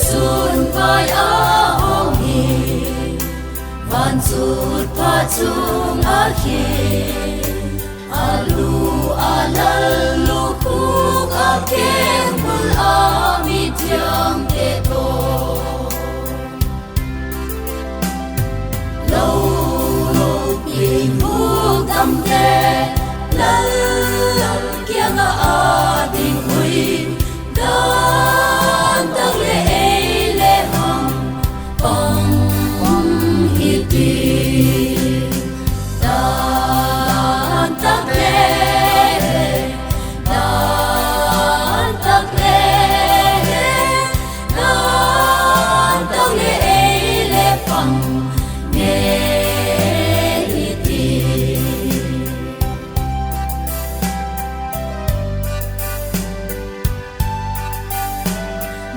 sun vai a hong hi van sut pa chung a khi alu alal lu khu a kem bul a mi tiang te to lâu lâu bình hu tâm te lal kia nga a ding hui dan tak le le hong pong hi ti dan tak le dan tak le dan tak le pong nghe hi ti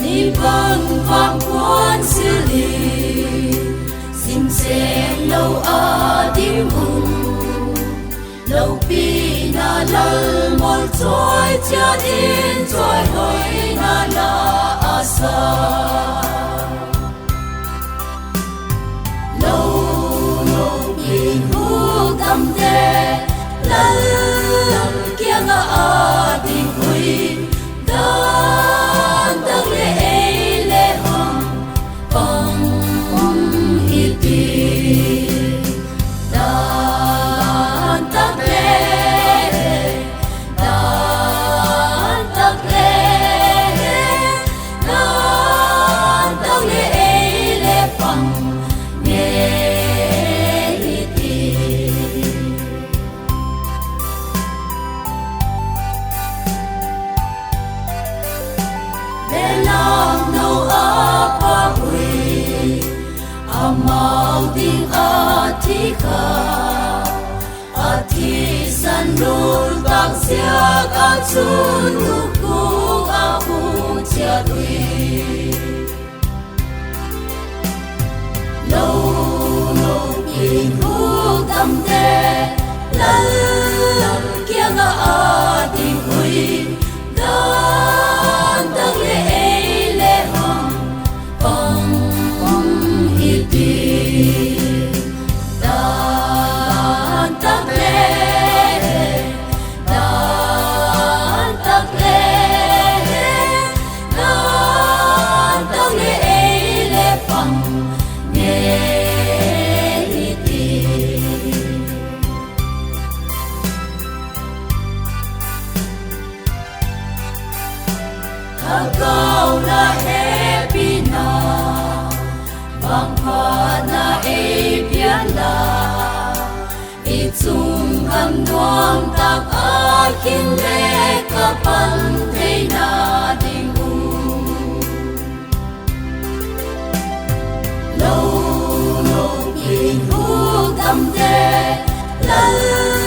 ni vang vang quan sư li sim xem lâu a tim hùng lâu pi na lal mol trôi cha in trôi hồi na la asa lâu lâu bình hu tâm te lal kia nga a tim hui dan tak le hong pong hi ti dan tak le dan tak le pong nghe hi ti để lòng nâu áp qua quỳ amau ding a thi kha a thi san nul tak sia ka chun lu ku a hu chia tui lâu lâu bình hu tâm te lal kia nga a ding hui dan tak le hong pong hi ti dan tak le dan tak le pong nghe hi ti a cao na happy na bang pha na e pian la i chung kam nuam tak a kin le ka pan thei na ding u lâu lâu bình hu tâm te lal